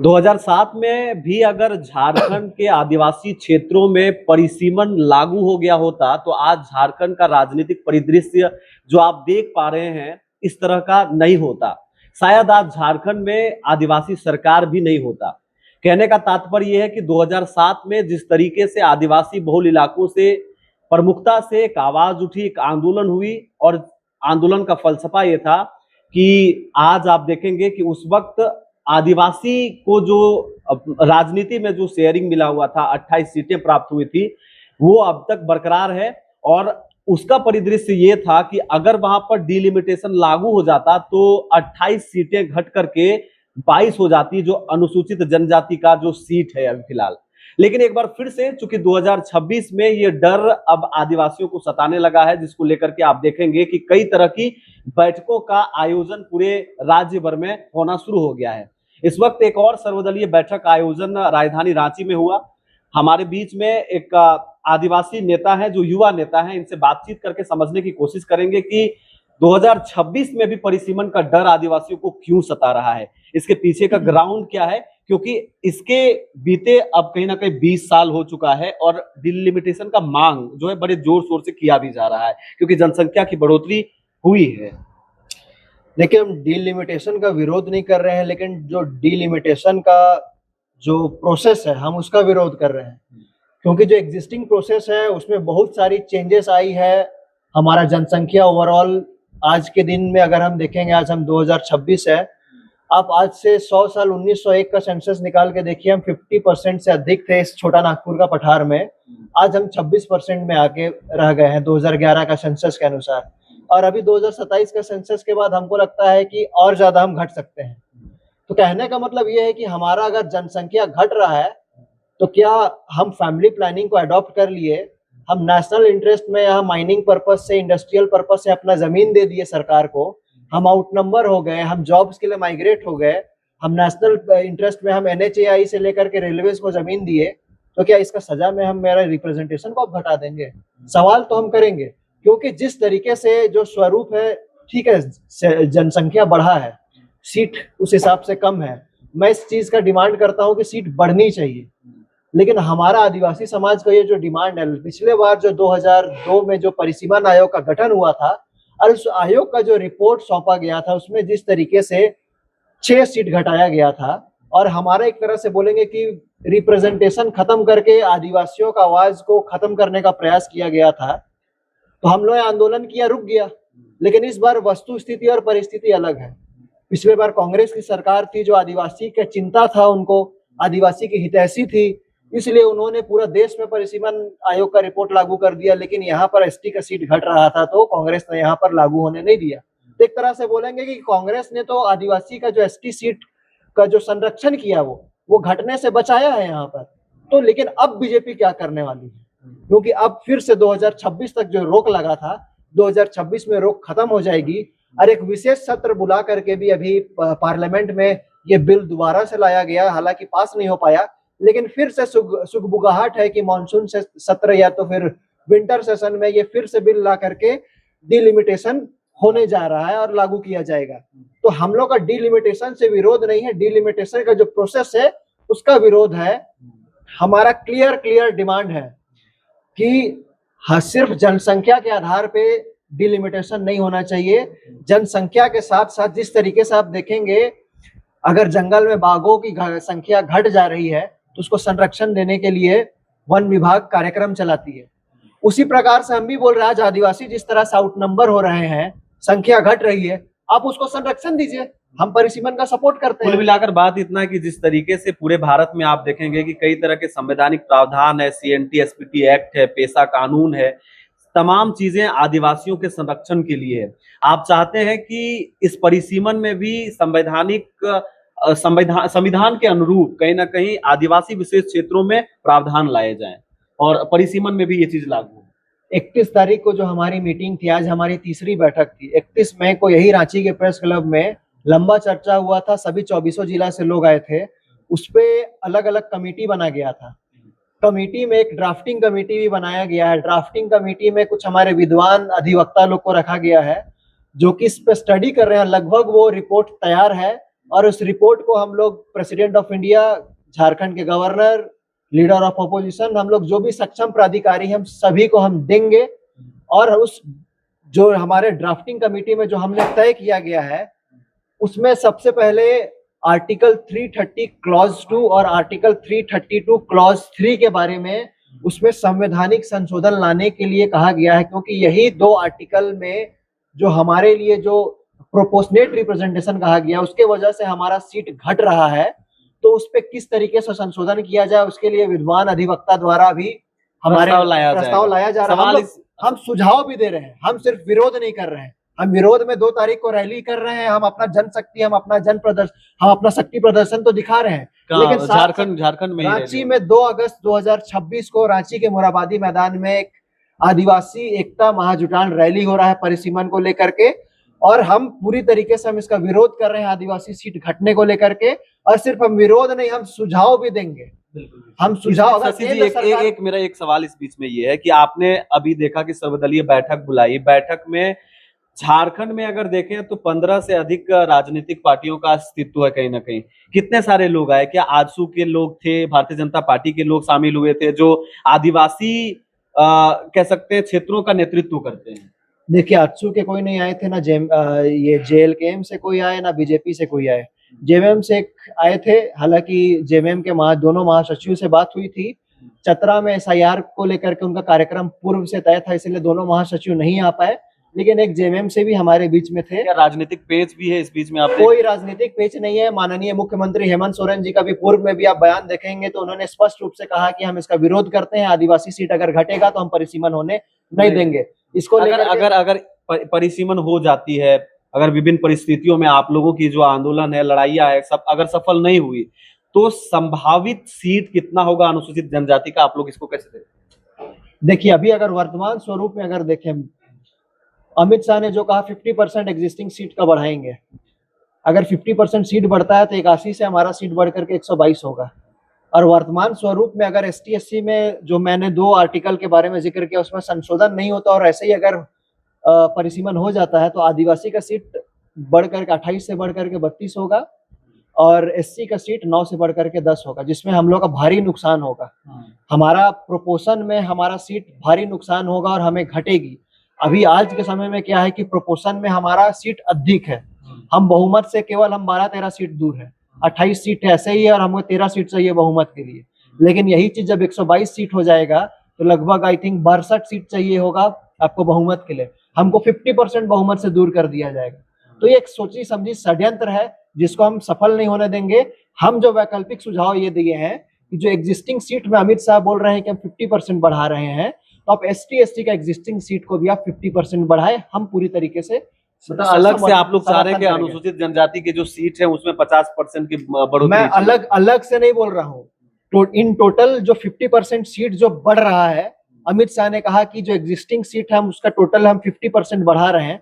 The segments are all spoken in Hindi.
2007 में भी अगर झारखंड के आदिवासी क्षेत्रों में परिसीमन लागू हो गया होता तो आज झारखंड का राजनीतिक परिदृश्य जो आप देख पा रहे हैं इस तरह का नहीं होता। शायद आज झारखंड में आदिवासी सरकार भी नहीं होता। कहने का तात्पर्य यह है कि 2007 में जिस तरीके से आदिवासी बहुल इलाकों से प्रमुखता से एक आवाज उठी, एक आंदोलन हुई और आंदोलन का फलसफा यह था कि आज आप देखेंगे कि उस वक्त आदिवासी को जो राजनीति में जो शेयरिंग मिला हुआ था, 28 सीटें प्राप्त हुई थी, वो अब तक बरकरार है। और उसका परिदृश्य ये था कि अगर वहां पर डिलिमिटेशन लागू हो जाता तो 28 सीटें घट करके 22 हो जाती, जो अनुसूचित जनजाति का जो सीट है अभी फिलहाल। लेकिन एक बार फिर से चूंकि 2026 में ये डर अब आदिवासियों को सताने लगा है, जिसको लेकर के आप देखेंगे कि कई तरह की बैठकों का आयोजन पूरे राज्य भर में होना शुरू हो गया है। इस वक्त एक और सर्वदलीय बैठक आयोजन राजधानी रांची में हुआ। हमारे बीच में एक आदिवासी नेता है, जो युवा नेता है, इनसे बातचीत करके समझने की कोशिश करेंगे कि 2026 में भी परिसीमन का डर आदिवासियों को क्यों सता रहा है, इसके पीछे का ग्राउंड क्या है, क्योंकि इसके बीते अब कहीं ना कहीं 20 साल हो चुका है और डिलिमिटेशन का मांग जो है बड़े जोर शोर से किया भी जा रहा है, क्योंकि जनसंख्या की बढ़ोतरी हुई है। देखिए, हम डीलिमिटेशन का विरोध नहीं कर रहे हैं, लेकिन जो डीलिमिटेशन का जो प्रोसेस है हम उसका विरोध कर रहे हैं, क्योंकि जो एग्जिस्टिंग प्रोसेस है उसमें बहुत सारी चेंजेस आई है। हमारा जनसंख्या ओवरऑल आज के दिन में अगर हम देखेंगे, आज हम 2026 है, आप आज से 100 साल 1901 का सेंसस निकाल के देखिए, हम 50% से अधिक थे इस छोटा नागपुर का पठार में। आज हम 26% में आके रह गए हैं 2011 का सेंसस के अनुसार, और अभी 2027 का सेंसस के बाद हमको लगता है कि और ज्यादा हम घट सकते हैं। तो कहने का मतलब ये है कि हमारा अगर जनसंख्या घट रहा है तो क्या हम फैमिली प्लानिंग को अडॉप्ट कर लिए, हम नेशनल इंटरेस्ट में यहाँ माइनिंग पर्पज से, इंडस्ट्रियल पर्पज से अपना जमीन दे दिए सरकार को, हम आउटनंबर हो गए, हम जॉब्स के लिए माइग्रेट हो गए, हम नेशनल इंटरेस्ट में हम NHAI से लेकर के रेलवेज को जमीन दिए, तो क्या इसका सजा में हम मेरा रिप्रेजेंटेशन को घटा देंगे? सवाल तो हम करेंगे, क्योंकि जिस तरीके से जो स्वरूप है, ठीक है, जनसंख्या बढ़ा है, सीट उस हिसाब से कम है, मैं इस चीज का डिमांड करता हूँ कि सीट बढ़नी चाहिए। लेकिन हमारा आदिवासी समाज का ये जो डिमांड है, पिछले बार जो 2002 में जो परिसीमन आयोग का गठन हुआ था और उस आयोग का जो रिपोर्ट सौंपा गया था, उसमें जिस तरीके से 6 सीट घटाया गया था और हमारा एक तरह से बोलेंगे कि रिप्रेजेंटेशन खत्म करके आदिवासियों का आवाज को खत्म करने का प्रयास किया गया था, तो हम लोग आंदोलन किया, रुक गया। लेकिन इस बार वस्तु स्थिति और परिस्थिति अलग है। पिछले बार कांग्रेस की सरकार थी, जो आदिवासी का चिंता था, उनको आदिवासी की हितैषी थी, इसलिए उन्होंने पूरा देश में परिसीमन आयोग का रिपोर्ट लागू कर दिया। लेकिन यहाँ पर ST का सीट घट रहा था तो कांग्रेस ने यहाँ पर लागू होने नहीं दिया। तो एक तरह से बोलेंगे कि कांग्रेस ने तो आदिवासी का जो ST सीट का जो संरक्षण किया वो घटने से बचाया है यहाँ पर। तो लेकिन अब बीजेपी क्या करने वाली है, क्योंकि अब फिर से 2026 तक जो रोक लगा था, 2026 में रोक खत्म हो जाएगी और एक विशेष सत्र बुला करके भी अभी पार्लियामेंट में ये बिल दोबारा से लाया गया, हालांकि पास नहीं हो पाया। लेकिन फिर से सुगबुगाहट है कि मानसून से सत्र या तो फिर विंटर सेशन में ये फिर से बिल ला करके डिलिमिटेशन होने जा रहा है और लागू किया जाएगा। तो हम लोग का डिलिमिटेशन से विरोध नहीं है, डिलिमिटेशन का जो प्रोसेस है उसका विरोध है। हमारा क्लियर डिमांड है कि सिर्फ जनसंख्या के आधार पे डिलिमिटेशन नहीं होना चाहिए। जनसंख्या के साथ साथ जिस तरीके से आप देखेंगे, अगर जंगल में बाघों की संख्या घट जा रही है तो उसको संरक्षण देने के लिए वन विभाग कार्यक्रम चलाती है। उसी प्रकार से हम भी बोल रहे हैं, आज आदिवासी जिस तरह से आउटनंबर हो रहे हैं, संख्या घट रही है, आप उसको संरक्षण दीजिए, हम परिसीमन का सपोर्ट करते हैं। कुल मिलाकर बात इतना है कि जिस तरीके से पूरे भारत में आप देखेंगे कि कई तरह के संवैधानिक प्रावधान है, CNT SPT एक्ट है, पेशा कानून है, तमाम चीजें आदिवासियों के संरक्षण के लिए है। आप चाहते हैं कि इस परिसीमन में भी संविधान के अनुरूप कहीं ना कहीं आदिवासी विशेष क्षेत्रों में प्रावधान लाए जाएं और परिसीमन में भी ये चीज लागू हो। 31 तारीख को जो हमारी मीटिंग थी, आज हमारी तीसरी बैठक थी, 31 मई को यही रांची के प्रेस क्लब में लंबा चर्चा हुआ था, सभी 24 जिला से लोग आए थे, उस पे अलग अलग कमेटी बना गया था। कमेटी में एक ड्राफ्टिंग कमेटी भी बनाया गया है। ड्राफ्टिंग कमेटी में कुछ हमारे विद्वान अधिवक्ता लोग को रखा गया है, जो कि इस पे स्टडी कर रहे हैं। लगभग वो रिपोर्ट तैयार है और उस रिपोर्ट को हम लोग प्रेसिडेंट ऑफ इंडिया, झारखंड के गवर्नर, लीडर ऑफ अपोजिशन, हम लोग जो भी सक्षम प्राधिकारी हैं, हम सभी को हम देंगे। और उस जो हमारे ड्राफ्टिंग कमेटी में जो हमने तय किया गया है, उसमें सबसे पहले आर्टिकल 330 क्लॉज 2 और आर्टिकल 332 क्लॉज 3 के बारे में उसमें संवैधानिक संशोधन लाने के लिए कहा गया है, क्योंकि यही दो आर्टिकल में जो हमारे लिए जो प्रोपोर्शनेट रिप्रेजेंटेशन कहा गया, उसके वजह से हमारा सीट घट रहा है। तो उस पे किस तरीके से संशोधन किया जाए, उसके लिए विद्वान अधिवक्ता द्वारा भी हमारे प्रस्ताव लाया जा रहा है। हम सुझाव भी दे रहे हैं, हम सिर्फ विरोध नहीं कर रहे हैं। हम विरोध में 2 तारीख को रैली कर रहे हैं, हम अपना जनशक्ति, हम अपना शक्ति प्रदर्शन तो दिखा रहे हैं, लेकिन झारखंड में रांची में 2 अगस्त 2026 को रांची के मोराबादी मैदान में एक आदिवासी एकता महाजुटान रैली हो रहा है परिसीमन को लेकर के, और हम पूरी तरीके से हम इसका विरोध कर रहे हैं आदिवासी सीट घटने को लेकर के। और सिर्फ हम विरोध नहीं, हम सुझाव भी देंगे। हम सुझाव एक मेरा एक सवाल इस बीच में ये है कि आपने अभी देखा कि सर्वदलीय बैठक बुलाई, बैठक में झारखंड में अगर देखें तो 15 से अधिक राजनीतिक पार्टियों का अस्तित्व है कहीं ना कहीं। कितने सारे लोग आए, क्या आजसू के लोग थे, भारतीय जनता पार्टी के लोग शामिल हुए थे जो आदिवासी कह सकते हैं क्षेत्रों का नेतृत्व करते हैं? देखिए, आजसू के कोई नहीं आए थे, ना ये JLKM से कोई आए, ना बीजेपी से कोई आए। JMM से आए थे, हालांकि JMM के दोनों महासचिव से बात हुई थी। चतरा में SIR को लेकर के उनका कार्यक्रम पूर्व से तय था, इसलिए दोनों महासचिव नहीं आ पाए, लेकिन एक JMM से भी हमारे बीच में थे। क्या राजनीतिक पेच भी है इस बीच में? आप कोई राजनीतिक पेच नहीं है। माननीय मुख्यमंत्री हेमंत सोरेन जी का भी पूर्व में भी आप बयान देखेंगे तो उन्होंने स्पष्ट रूप से कहा कि हम इसका विरोध करते हैं, आदिवासी सीट अगर घटेगा तो हम परिसीमन होने नहीं देंगे। इसको अगर परिसीमन हो जाती है, अगर विभिन्न परिस्थितियों में आप लोगों की जो आंदोलन है, लड़ाइयां है, सब अगर सफल नहीं हुई तो संभावित सीट कितना होगा अनुसूचित जनजाति का? आप लोग इसको कैसे देखते? देखिए, अभी अगर वर्तमान स्वरूप में अगर देखें, अमित शाह ने जो कहा 50% एग्जिस्टिंग सीट का बढ़ाएंगे। अगर 50% सीट बढ़ता है तो 81 से हमारा सीट बढ़ करके 122 होगा। और वर्तमान स्वरूप में अगर ST/SC में जो मैंने 2 आर्टिकल के बारे में जिक्र किया उसमें संशोधन नहीं होता और ऐसे ही अगर परिसीमन हो जाता है तो आदिवासी का सीट बढ़ करके 28 से बढ़ करके 32 होगा और SC का सीट 9 से बढ़ करके 10 होगा, जिसमें हम लोग का भारी नुकसान होगा। हमारा प्रोपोर्शन में हमारा सीट भारी नुकसान होगा और हमें घटेगी। अभी आज के समय में क्या है कि प्रोपोर्शन में हमारा सीट अधिक है, हम बहुमत से केवल हम 12-13 सीट दूर है। 28 सीट ऐसे ही है और हमको 13 सीट चाहिए बहुमत के लिए, लेकिन यही चीज जब 122 सीट हो जाएगा तो लगभग आई थिंक 62 सीट चाहिए होगा आपको बहुमत के लिए। हमको 50% बहुमत से दूर कर दिया जाएगा। तो ये एक सोची समझी षड्यंत्र है जिसको हम सफल नहीं होने देंगे। हम जो वैकल्पिक सुझाव ये दिए हैं कि जो एग्जिस्टिंग सीट में अमित शाह बोल रहे हैं कि हम 50% बढ़ा रहे हैं, तो आप ST/SC का एग्जिस्टिंग सीट को भी आप 50% बढ़ाए। हम पूरी तरीके से मतलब अलग से आप लोग चाह रहे हैं कि अनुसूचित जनजाति की जो सीट है उसमें 50% की बढ़ोतरी? मैं अलग से नहीं बोल रहा हूँ, तो इन टोटल जो 50% सीट जो बढ़ रहा है, अमित शाह ने कहा कि जो एग्जिस्टिंग सीट है हम उसका टोटल हम 50% बढ़ा रहे हैं।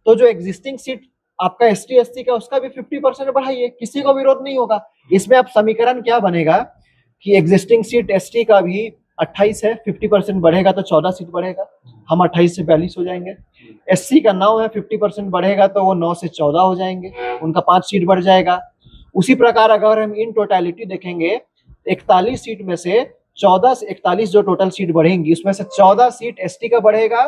तो जो एग्जिस्टिंग सीट आपका ST/SC का उसका भी 50% बढ़ाइए, किसी को विरोध नहीं होगा। इसमें आप समीकरण क्या बनेगा कि एग्जिस्टिंग सीट ST का भी 28 है, 50% बढ़ेगा तो 14 सीट बढ़ेगा, हम 28 से 42 हो जाएंगे। SC का 9 है, 50% बढ़ेगा तो वो 9 से 14 हो जाएंगे, उनका 5 सीट बढ़ जाएगा। उसी प्रकार अगर हम इन टोटलिटी देखेंगे, 41 सीट में से 14 से 41 जो टोटल सीट बढ़ेंगी उसमें से 14 सीट ST का बढ़ेगा,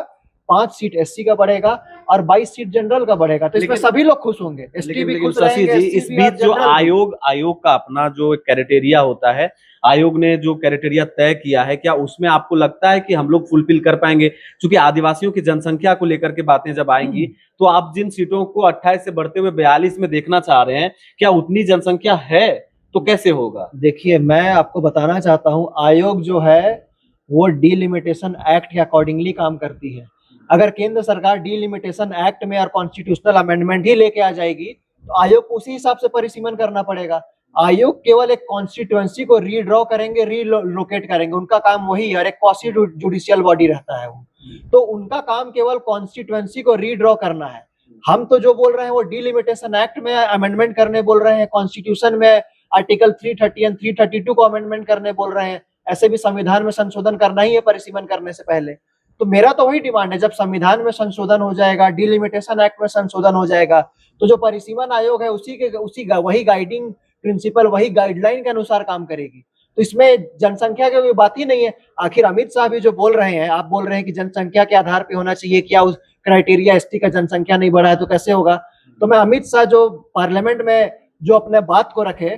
5 सीट SC का बढ़ेगा और 22 सीट जनरल का बढ़ेगा। तो इसमें सभी लोग खुश होंगे, ST भी खुश रहेंगे। इस बीच जो आयोग का अपना जो क्राइटेरिया होता है, आयोग ने जो क्राइटेरिया तय किया है, क्या उसमें आपको लगता है कि हम लोग फुलफिल कर पाएंगे? क्योंकि आदिवासियों की जनसंख्या को लेकर के बातें जब आएंगी तो आप जिन सीटों को 28 से बढ़ते हुए 42 में देखना चाह रहे हैं, क्या उतनी जनसंख्या है? तो कैसे होगा? देखिए, मैं आपको बताना चाहता हूँ, आयोग जो है वो डिलिमिटेशन एक्ट के अकॉर्डिंगली काम करती है। अगर केंद्र सरकार डिलिमिटेशन एक्ट में और कॉन्स्टिट्यूशनल अमेंडमेंट ही लेके आ जाएगी तो आयोग को उसी हिसाब से परिसीमन करना पड़ेगा। आयोग केवल एक कॉन्स्टिट्यूएंसी को रीड्रॉ करेंगे, रीलोकेट करेंगे, उनका काम वही है और एक क्वासी जुडिशियल बॉडी रहता है वो, तो उनका काम केवल कॉन्स्टिट्यूएंसी को रीड्रॉ करना है। हम तो जो बोल रहे हैं वो डिलिमिटेशन एक्ट में अमेंडमेंट करने बोल रहे हैं, कॉन्स्टिट्यूशन में आर्टिकल 330 एंड 332 को अमेंडमेंट करने बोल रहे हैं। ऐसे भी संविधान में संशोधन करना ही है परिसीमन करने से पहले। तो मेरा तो वही डिमांड है, जब संविधान में संशोधन हो जाएगा, डिलिमिटेशन एक्ट में संशोधन हो जाएगा, तो जो परिसीमन आयोग है वही गाइडिंग प्रिंसिपल, वही गाइडलाइन के अनुसार काम करेगी। तो इसमें जनसंख्या की कोई बात ही नहीं है। आखिर अमित शाह भी जो बोल रहे हैं, आप बोल रहे हैं कि जनसंख्या के आधार पे होना चाहिए, क्या उस क्राइटेरिया एसटी का जनसंख्या नहीं बढ़ा है तो कैसे होगा? तो मैं अमित शाह जो पार्लियामेंट में जो अपने बात को रखे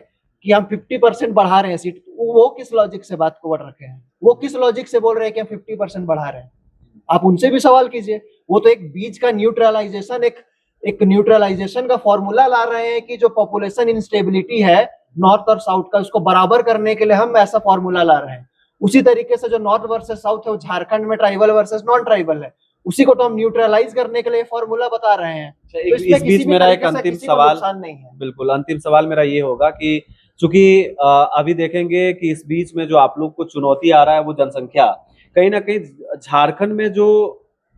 कि हम 50% बढ़ा रहे हैं सीट, वो किस लॉजिक से बात को बढ़ रखे हैं? वो किस लॉजिक से बोल रहे हैं कि हम 50% बढ़ा रहे हैं? आप उनसे भी सवाल कीजिए। वो तो एक बीच का न्यूट्रलाइजेशन, एक न्यूट्रलाइजेशन का फॉर्मूला ला रहे हैं कि जो पॉपुलेशन इंस्टेबिलिटी है नॉर्थ और साउथ का, उसको बराबर करने के लिए हम ऐसा फॉर्मूला ला रहे हैं। उसी तरीके से जो नॉर्थ वर्सेस साउथ है, वो झारखंड में ट्राइबल वर्सेस नॉन ट्राइबल है, उसी को तो हम न्यूट्रलाइज करने के लिए फॉर्मूला बता रहे हैं। तो इसमें इस बीच मेरा एक अंतिम सवाल, नहीं है। बिल्कुल अंतिम सवाल मेरा ये होगा कि चूंकि अभी देखेंगे कि इस बीच में जो आप लोग को चुनौती आ रहा है वो जनसंख्या, कहीं ना कहीं झारखंड में जो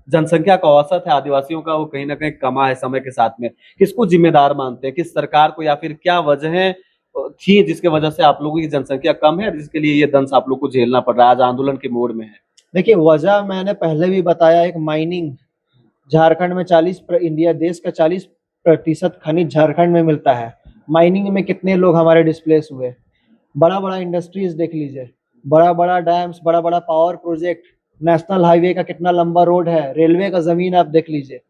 जनसंख्या का औसत है आदिवासियों का, वो कहीं ना कहीं कमा है समय के साथ में। किसको जिम्मेदार मानते हैं, किस सरकार को, या फिर क्या वजहें थी जिसके वजह से आप लोगों की जनसंख्या कम है, जिसके लिए ये दंश आप लोग को झेलना पड़ रहा है, आज आंदोलन के मोड़ में है? देखिए, वजह मैंने पहले भी बताया, एक माइनिंग। झारखंड में इंडिया देश का 40% खनिज झारखंड में मिलता है। माइनिंग में कितने लोग हमारे डिस्प्लेस हुए। बड़ा बड़ा इंडस्ट्रीज देख लीजिए, बड़ा बड़ा डैम्स, बड़ा बड़ा पावर प्रोजेक्ट, नेशनल हाईवे का कितना लंबा रोड है, रेलवे का जमीन आप देख लीजिए।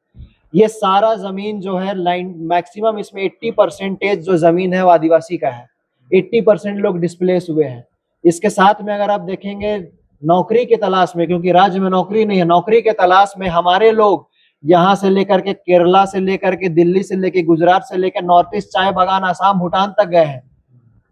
ये सारा जमीन जो है लाइन मैक्सिमम, इसमें 80% जो जमीन है वो आदिवासी का है। 80% लोग डिस्प्लेस हुए हैं। इसके साथ में अगर आप देखेंगे नौकरी की तलाश में, क्योंकि राज्य में नौकरी नहीं है, नौकरी के तलाश में हमारे लोग यहाँ से लेकर के केरला से लेकर के दिल्ली से लेकर गुजरात से लेकर नॉर्थ ईस्ट, चाय बागान, आसाम, भूटान तक गए हैं।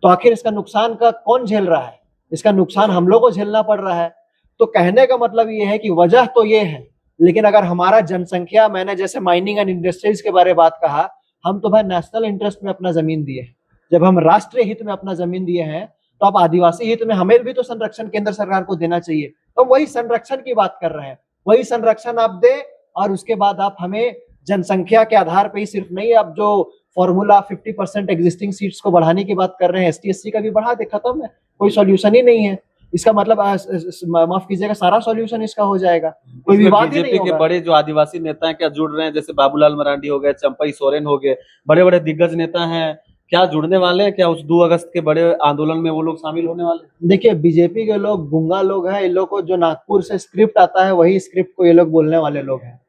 तो आखिर इसका नुकसान का कौन झेल रहा है? इसका नुकसान हम लोग को झेलना पड़ रहा है। तो कहने का मतलब ये है कि वजह तो ये है, लेकिन अगर हमारा जनसंख्या, मैंने जैसे माइनिंग एंड इंडस्ट्रीज के बारे में बात कहा, हम तो भाई नेशनल इंटरेस्ट में अपना जमीन दिए। जब हम राष्ट्रीय हित में अपना जमीन दिए हैं, तो अब आदिवासी हित में हमें भी तो संरक्षण केंद्र सरकार को देना चाहिए। तो वही संरक्षण की बात कर रहे हैं, वही संरक्षण आप दे, और उसके बाद आप हमें जनसंख्या के आधार पर ही सिर्फ नहीं, अब जो फॉर्मूला 50% एग्जिस्टिंग सीट्स को बढ़ाने की बात कर रहे हैं, एसटी एससी का भी बढ़ा दे, खत्म है, कोई सॉल्यूशन ही नहीं है। इसका मतलब माफ कीजिएगा, सारा सॉल्यूशन इसका हो जाएगा, कोई विवाद ही नहीं होगा। बीजेपी के बड़े जो आदिवासी नेता हैं क्या जुड़ रहे हैं? जैसे बाबूलाल मरांडी हो गए, चंपई सोरेन हो गए, बड़े बड़े दिग्गज नेता हैं, क्या जुड़ने वाले हैं? क्या उस 2 अगस्त के बड़े आंदोलन में वो लोग शामिल होने वाले हैं? देखिए, बीजेपी के लोग गूंगा लोग हैं। इन लोग को जो नागपुर से स्क्रिप्ट आता है, वही स्क्रिप्ट को ये लोग बोलने वाले लोग हैं।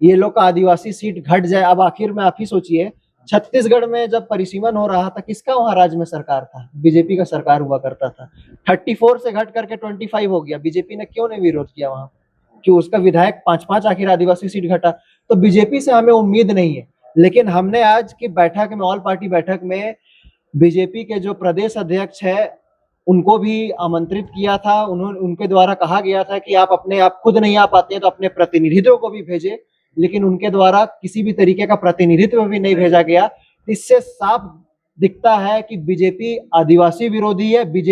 ये लोग का आदिवासी सीट घट जाए, अब आखिर में आप ही सोचिए, छत्तीसगढ़ में जब परिसीमन हो रहा था, किसका वहां राज्य में सरकार था? बीजेपी का सरकार हुआ करता था। 34 से घट करके 25 हो गया। बीजेपी ने क्यों नहीं विरोध किया वहां? कि उसका विधायक 5-5 आखिर आदिवासी सीट घटा। तो बीजेपी से हमें उम्मीद नहीं है। लेकिन हमने आज की बैठक में, ऑल पार्टी बैठक में, बीजेपी के जो प्रदेश अध्यक्ष है उनको भी आमंत्रित किया था। उनके द्वारा कहा गया था कि आप खुद नहीं आ पाते हैं तो अपने प्रतिनिधित्व को भी भेजे, लेकिन उनके द्वारा किसी भी तरीके का प्रतिनिधित्व भी नहीं भेजा गया। इससे साफ दिखता है कि बीजेपी आदिवासी विरोधी है। बीजेपी